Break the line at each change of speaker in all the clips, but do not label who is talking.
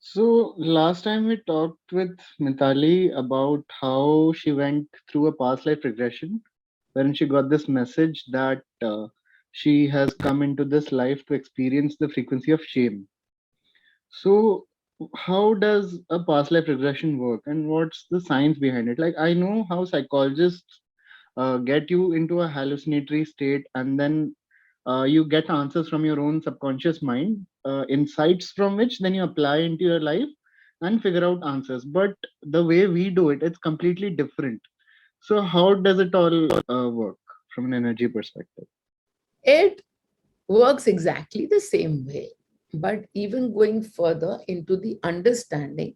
So last time we talked with Mitali about how she went through a past life regression, wherein she got this message that she has come into this life to experience the frequency of shame. So how does a past life regression work, and what's the science behind it? Like, I know how psychologists get you into a hallucinatory state, and then you get answers from your own subconscious mind, insights from which then you apply into your life and figure out answers. But the way we do it, it's completely different. So how does it all work from an energy perspective?
It works exactly the same way, but even going further into the understanding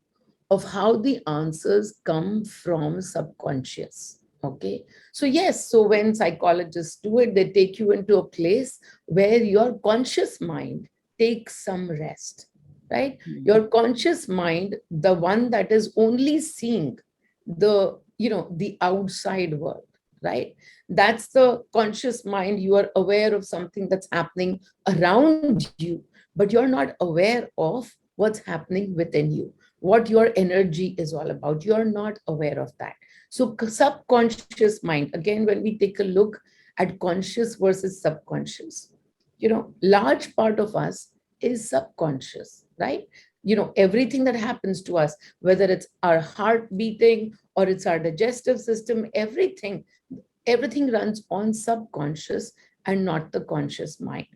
of how the answers come from subconscious. Okay. So, yes, so when psychologists do it, they take you into a place where your conscious mind takes some rest, right?
Hmm.
Your conscious mind, the one that is only seeing the outside world, right? That's the conscious mind. You are aware of something that's happening around you, but you're not aware of what's happening within you, what your energy is all about. You're not aware of that. So subconscious mind, again, when we take a look at conscious versus subconscious, large part of us is subconscious, right? Everything that happens to us, whether it's our heart beating or it's our digestive system, everything runs on subconscious and not the conscious mind.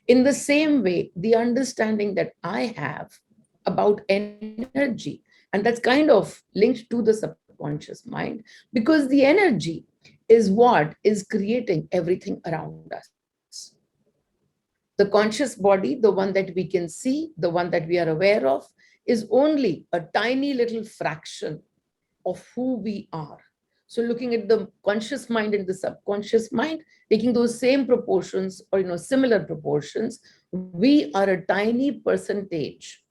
In the same way, the understanding that I have about energy, and that's kind of linked to the subconscious mind, because the energy is what is creating everything around us. The conscious body, the one that we can see, the one that we are aware of, is only a tiny little fraction of who we are. So looking at the conscious mind and the subconscious mind, taking those same proportions or similar proportions, we are a tiny percentage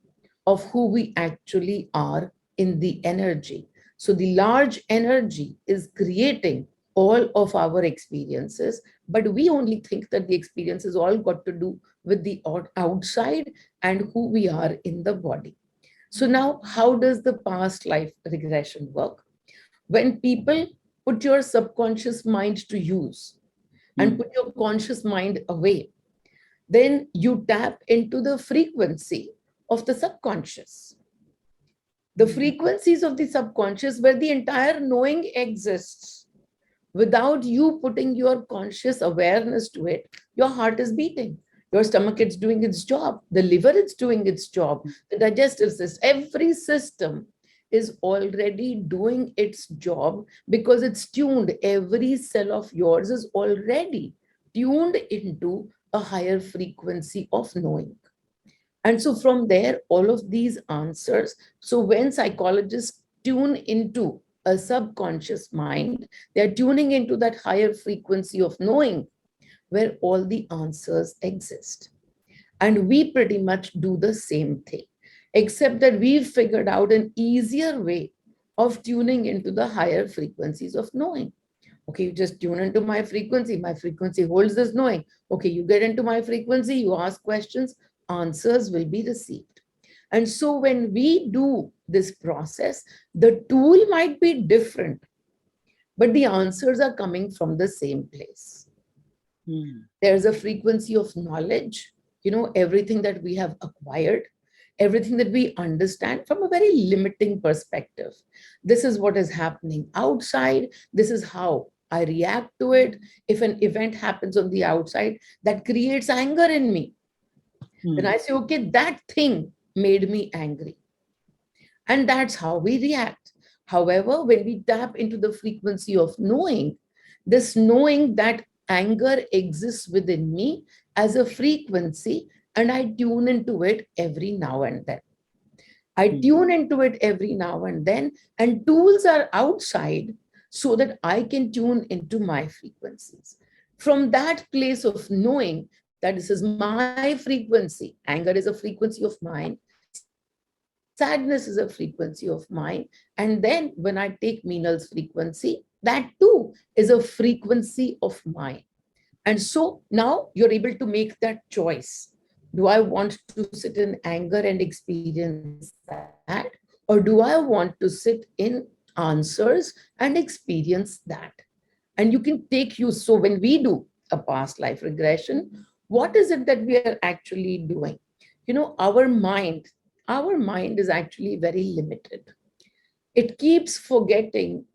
of who we actually are in the energy. So the large energy is creating all of our experiences, but we only think that the experiences all got to do with the outside and who we are in the body. So now, how does the past life regression work? When people put your subconscious mind to use and
Hmm.
put your conscious mind away, then you tap into the frequency of the subconscious. The
Hmm.
frequencies of the subconscious, where the entire knowing exists. Without you putting your conscious awareness to it, your heart is beating, your stomach is doing its job, the liver is doing its job, the digestive system, every system is already doing its job because it's tuned. Every cell of yours is already tuned into a higher frequency of knowing. And so from there, all of these answers. So when psychologists tune into a subconscious mind, they're tuning into that higher frequency of knowing where all the answers exist. And we pretty much do the same thing, except that we've figured out an easier way of tuning into the higher frequencies of knowing. Okay, you just tune into my frequency holds this knowing. Okay, you get into my frequency, you ask questions, answers will be received. And so when we do this process, the tool might be different, but the answers are coming from the same place.
Hmm.
There's a frequency of knowledge, everything that we have acquired, everything that we understand from a very limiting perspective. This is what is happening outside. This is how I react to it. If an event happens on the outside that creates anger in me, then
Hmm.
I say, okay, that thing made me angry. And that's how we react. However, when we tap into the frequency of knowing, this knowing that anger exists within me as a frequency, and I tune into it every now and then. I
Hmm.
tune into it every now and then, and tools are outside so that I can tune into my frequencies. From that place of knowing that this is my frequency, anger is a frequency of mine, sadness is a frequency of mine. And then when I take Meenal's frequency, that too is a frequency of mine. And so now you're able to make that choice Do I want to sit in anger and experience that? Or do I want to sit in answers and experience that? And you can take you. So when we do a past life regression, what is it that we are actually doing? Our mind is actually very limited. It keeps forgetting.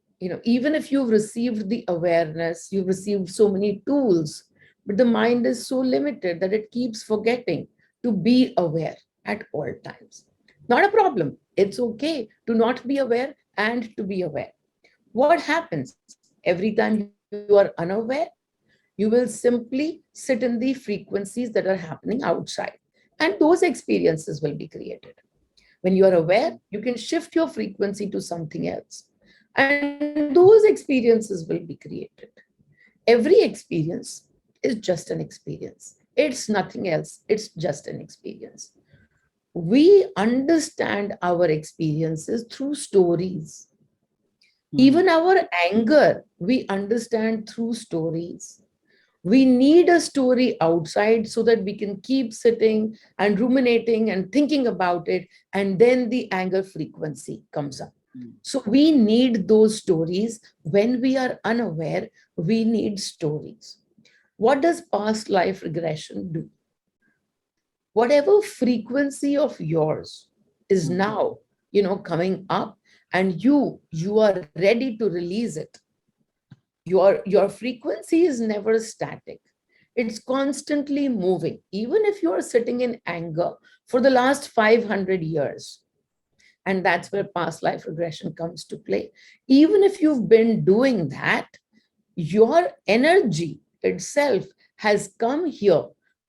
Even if you've received the awareness, you've received so many tools, but the mind is so limited that it keeps forgetting to be aware at all times. Not a problem. It's okay to not be aware and to be aware. What happens every time you are unaware? You will simply sit in the frequencies that are happening outside, and those experiences will be created. When you are aware, you can shift your frequency to something else, and those experiences will be created. Every experience is just an experience, it's nothing else, it's just an experience. We understand our experiences through stories.
Hmm.
Even our anger, we understand through stories. We need a story outside so that we can keep sitting and ruminating and thinking about it, and then the anger frequency comes up.
Hmm.
So we need those stories. When we are unaware, we need stories. What does past life regression do? Whatever frequency of yours is
Hmm.
now, coming up, and you are ready to release it. Your frequency is never static. It's constantly moving. Even if you are sitting in anger for the last 500 years, and that's where past life regression comes to play. Even if you've been doing that, your energy itself has come here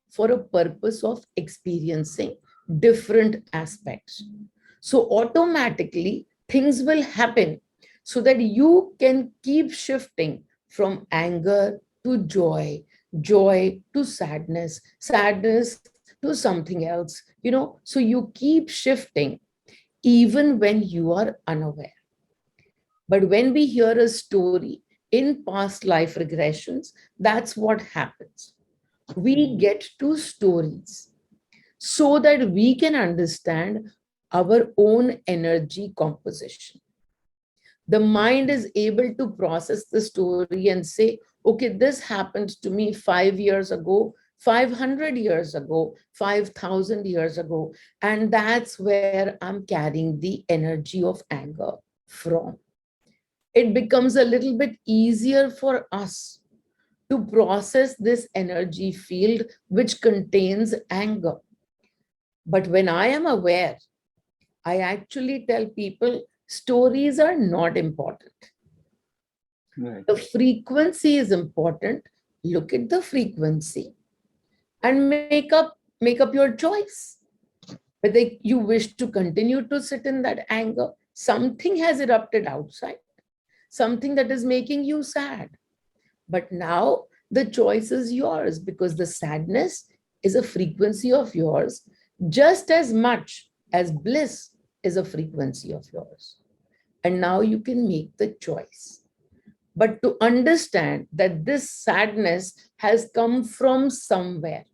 for a purpose of experiencing different aspects. So automatically things will happen so that you can keep shifting from anger to joy, joy to sadness, sadness to something else, so you keep shifting even when you are unaware. But when we hear a story in past life regressions, that's what happens. We get to stories so that we can understand our own energy composition. The mind is able to process the story and say, okay, this happened to me 5 years ago, 500 years ago, 5,000 years ago. And that's where I'm carrying the energy of anger from. It becomes a little bit easier for us to process this energy field which contains anger. But when I am aware, I actually tell people stories are not important.
Right.
The frequency is important. Look at the frequency and make up your choice. Whether you wish to continue to sit in that anger, something has erupted outside, something that is making you sad. But now the choice is yours, because the sadness is a frequency of yours just as much as bliss is a frequency of yours. And now you can make the choice. But to understand that this sadness has come from somewhere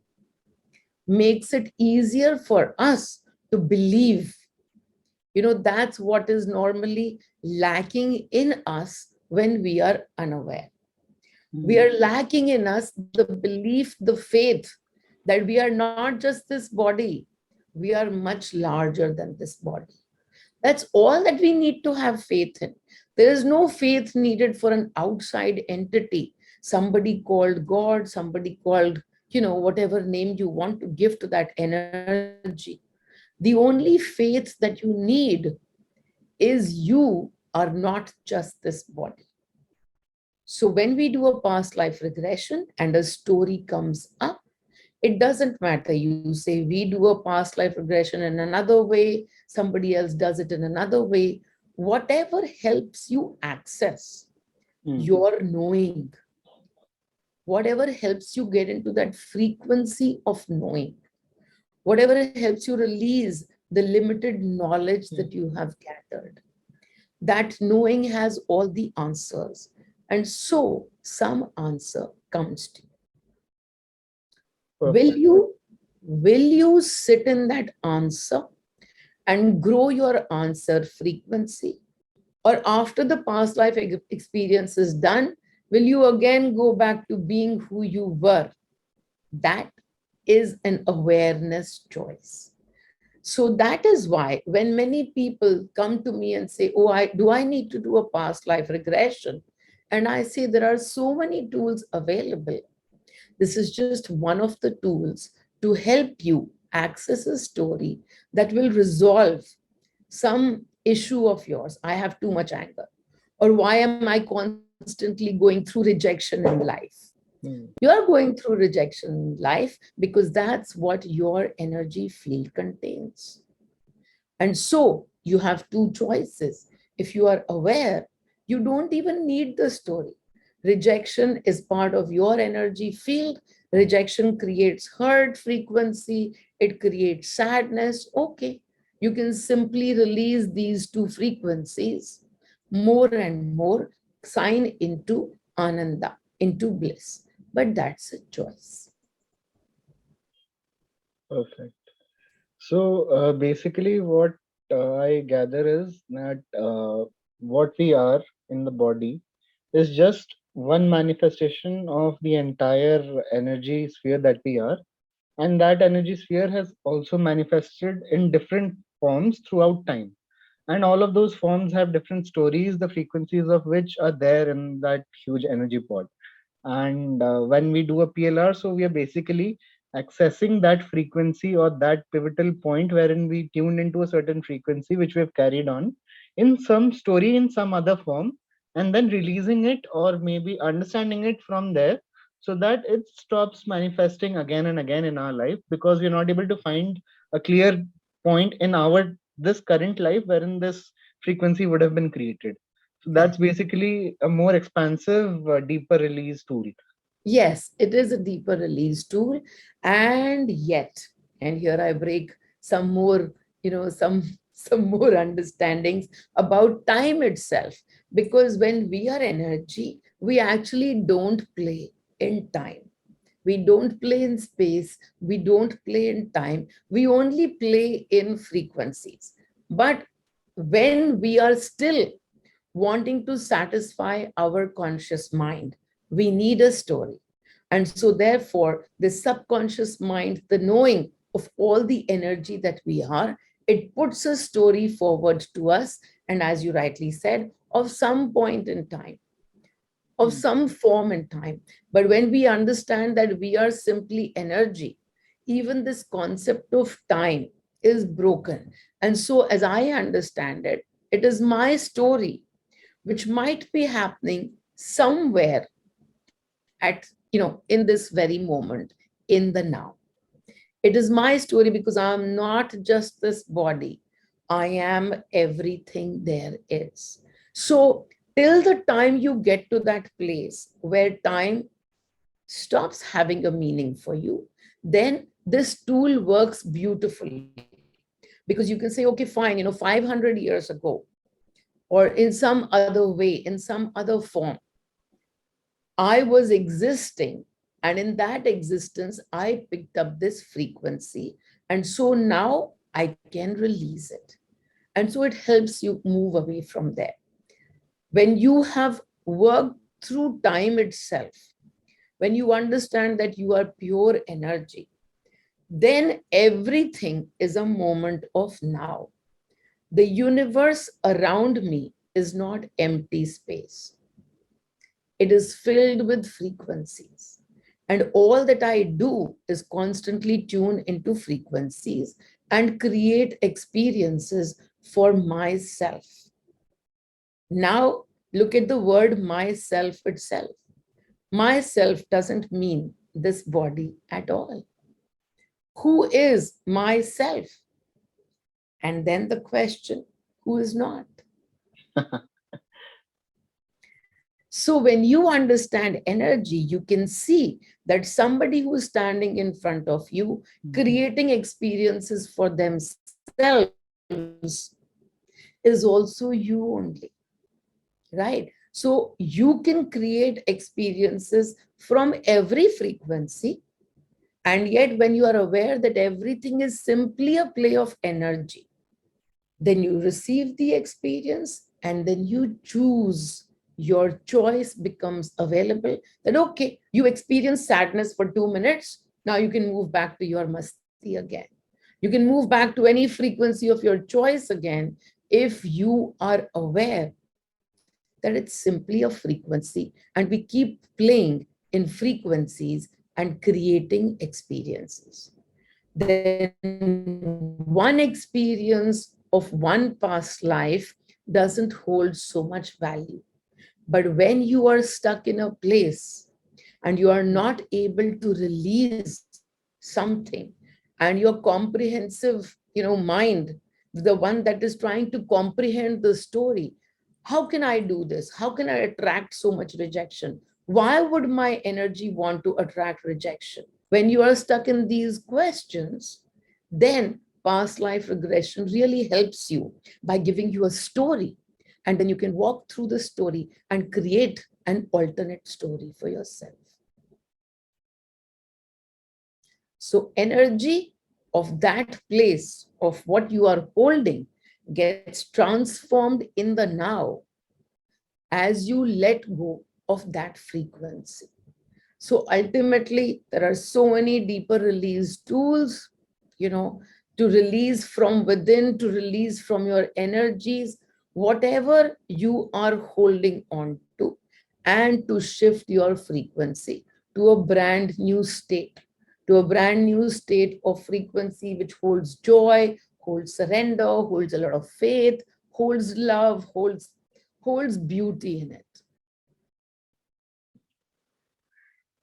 makes it easier for us to believe. That's what is normally lacking in us when we are unaware. We
Hmm.
are lacking in us the belief, the faith that we are not just this body, we are much larger than this body. That's all that we need to have faith in. There is no faith needed for an outside entity, somebody called God, somebody called, whatever name you want to give to that energy. The only faith that you need is you are not just this body. So when we do a past life regression and a story comes up, it doesn't matter. You say we do a past life regression in another way, somebody else does it in another way. Whatever helps you access
Hmm.
your knowing, whatever helps you get into that frequency of knowing, whatever helps you release the limited knowledge that you have gathered, that knowing has all the answers. And so some answer comes to you. Will
Perfect.
you? Will you sit in that answer and grow your answer frequency? Or after the past life experience is done, will you again go back to being who you were? That is an awareness choice. So that is why when many people come to me and say, "Oh, I need to do a past life regression?" And I say there are so many tools available. This is just one of the tools to help you access a story that will resolve some issue of yours. I have too much anger. Or why am I constantly going through rejection in life?
Hmm.
You're going through rejection in life because that's what your energy field contains. And so you have two choices. If you are aware, you don't even need the story. Rejection is part of your energy field. Rejection creates hurt frequency, it creates sadness. Okay, you can simply release these two frequencies more and more, sign into ananda, into bliss. But that's a choice.
Perfect. So basically, what I gather is that what we are in the body is just one manifestation of the entire energy sphere that we are. And that energy sphere has also manifested in different forms throughout time. And all of those forms have different stories, the frequencies of which are there in that huge energy pod. And when we do a PLR, so we are basically accessing that frequency or that pivotal point wherein we tune into a certain frequency which we have carried on in some story in some other form, and then releasing it or maybe understanding it from there, so that it stops manifesting again and again in our life, because we're not able to find a clear point in our this current life wherein this frequency would have been created. So that's
Correct.
basically a more expansive, deeper release tool.
Yes, it is a deeper release tool. And yet, and here I break some more, some some more understandings about time itself. Because when we are energy, we actually don't play in time. We don't play in space. We don't play in time. We only play in frequencies. But when we are still wanting to satisfy our conscious mind, we need a story. And so, therefore, the subconscious mind, the knowing of all the energy that we are, it puts a story forward to us. And as you rightly said, of some point in time, of
Hmm.
some form in time. But when we understand that we are simply energy, even this concept of time is broken. And so, as I understand it, it is my story which might be happening somewhere at, in this very moment, in the now. It is my story because I'm not just this body, I am everything there is. So till the time you get to that place where time stops having a meaning for you, then this tool works beautifully. Because you can say, okay, fine, 500 years ago, or in some other way, in some other form, I was existing. And in that existence, I picked up this frequency. And so now I can release it. And so it helps you move away from there. When you have worked through time itself, when you understand that you are pure energy, then everything is a moment of now. The universe around me is not empty space, it is filled with frequencies. And all that I do is constantly tune into frequencies and create experiences for myself. Now, look at the word myself itself. Myself doesn't mean this body at all. Who is myself? And then the question, who is not? So, when you understand energy, you can see that somebody who is standing in front of you,
Mhm.
creating experiences for themselves, is also you only, right? So, you can create experiences from every frequency, And yet, when you are aware that everything is simply a play of energy, then you receive the experience and then you choose. Your choice becomes available. That, okay, you experience sadness for 2 minutes. Now you can move back to your masti again. You can move back to any frequency of your choice again if you are aware that it's simply a frequency and we keep playing in frequencies and creating experiences. Then one experience of one past life doesn't hold so much value. But when you are stuck in a place and you are not able to release something, and your comprehensive, mind, the one that is trying to comprehend the story, how can I do this? How can I attract so much rejection? Why would my energy want to attract rejection? When you are stuck in these questions, then past life regression really helps you by giving you a story. And then you can walk through the story and create an alternate story for yourself. So, energy of that place, of what you are holding, gets transformed in the now as you let go of that frequency. So ultimately, there are so many deeper release tools, you know, to release from within, to release from your energies, whatever you are holding on to, and to shift your frequency to a brand new state, to a brand new state of frequency which holds joy, holds surrender, holds a lot of faith, holds love, holds beauty in it.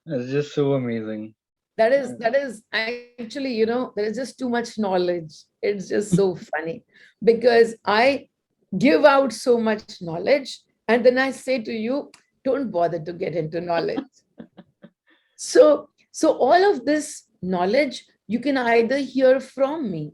It's just so amazing.
That is actually, there is just too much knowledge. It's just so funny because I give out so much knowledge and then I say to you, don't bother to get into knowledge. So all of this knowledge you can either hear from me,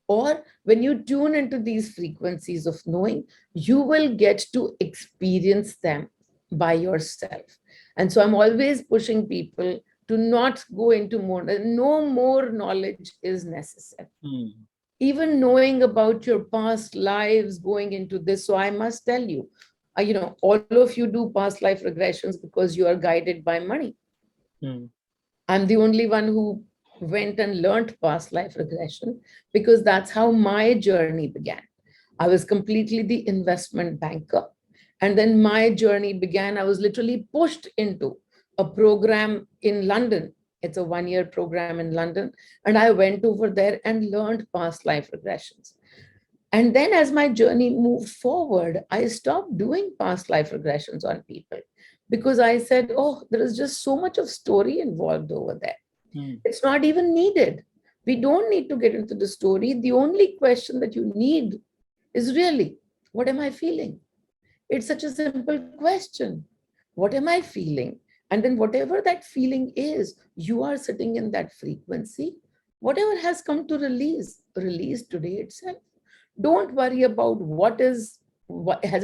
or when you tune into these frequencies of knowing, you will get to experience them by yourself. And so I'm always pushing people to not go into more, no more knowledge is necessary.
Hmm.
Even knowing about your past lives, going into this. So I must tell you, all of you do past life regressions because you are guided by money.
Hmm.
I'm the only one who went and learned past life regression because that's how my journey began. I was completely the investment banker. And then my journey began. I was literally pushed into a program in London. It's a 1 year program in London. And I went over there and learned past life regressions. And then as my journey moved forward, I stopped doing past life regressions on people because I said, oh, there is just so much of story involved over there.
Hmm.
It's not even needed. We don't need to get into the story. The only question that you need is really, what am I feeling? It's such a simple question. What am I feeling? And then, whatever that feeling is, you are sitting in that frequency. Whatever has come to release today itself. Don't worry about what has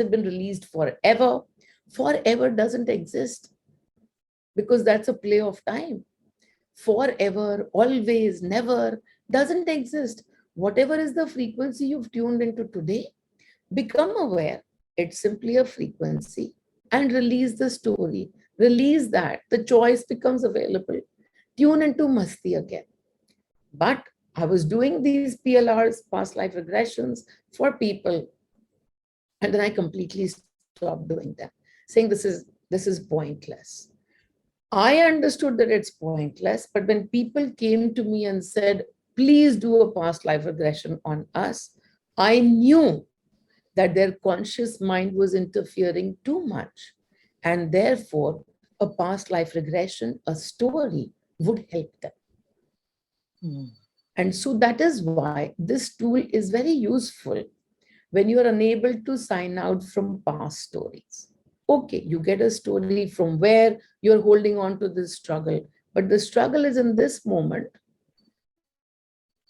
it been released forever. Forever doesn't exist because that's a play of time. Forever, always, never doesn't exist. Whatever is the frequency you've tuned into today, become aware. It's simply a frequency and release the story. Release that. The choice becomes available. Tune into Masti again. But I was doing these PLRs, past life regressions, for people, and then I completely stopped doing them, saying this is pointless. I understood that it's pointless, but when people came to me and said, please do a past life regression on us, I knew that their conscious mind was interfering too much. And therefore, a past life regression, a story, would help them.
Hmm.
And so that is why this tool is very useful when you are unable to sign out from past stories. Okay, you get a story from where you're holding on to this struggle, but the struggle is in this moment,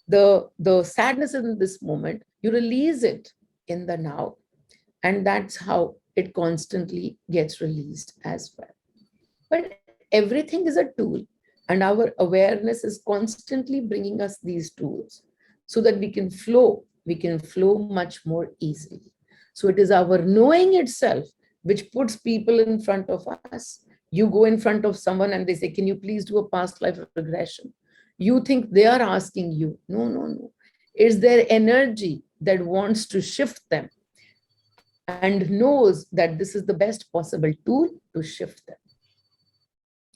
the sadness is in this moment, you release it in the now, and that's how it constantly gets released as well. But everything is a tool. And our awareness is constantly bringing us these tools so that we can flow much more easily. So it is our knowing itself which puts people in front of us. You go in front of someone and they say, can you please do a past life regression? You think they are asking you. No, no, no. It's their energy that wants to shift them and knows that this is the best possible tool to shift them.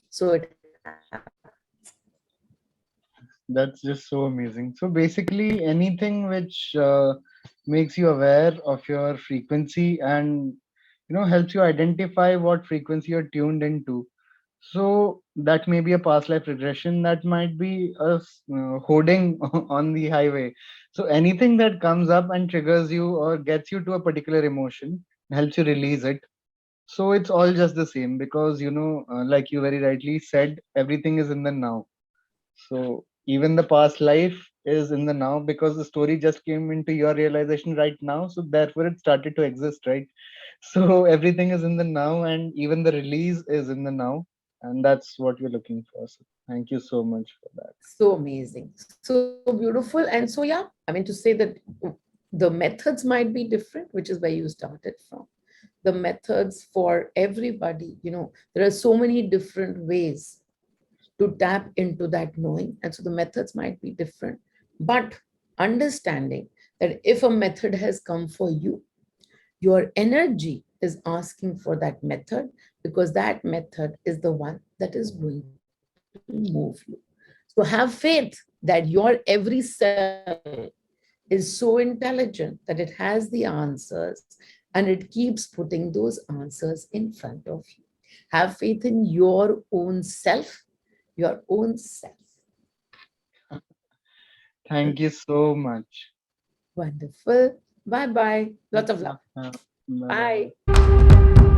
So it happens.
That's just so amazing. So basically, anything which makes you aware of your frequency and helps you identify what frequency you're tuned into. So that may be a past life regression. That might be hoarding on the highway. So anything that comes up and triggers you or gets you to a particular emotion, helps you release it. So it's all just the same because like you very rightly said, everything is in the now. So even the past life is in the now because the story just came into your realization right now. So therefore it started to exist, right? So everything is in the now and even the release is in the now. And that's what we're looking for. So thank you so much for that.
So amazing, so beautiful. And so, yeah, I mean, to say that the methods might be different, which is where you started from. The methods for everybody, there are so many different ways to tap into that knowing. And so the methods might be different. But understanding that if a method has come for you, your energy is asking for that method because that method is the one that is going to move you. So have faith that your every cell is so intelligent that it has the answers and it keeps putting those answers in front of you. Have faith in your own self, your own self.
Thank you so much.
Wonderful. Bye bye. Lots of love.
Bye
Bye.
bye.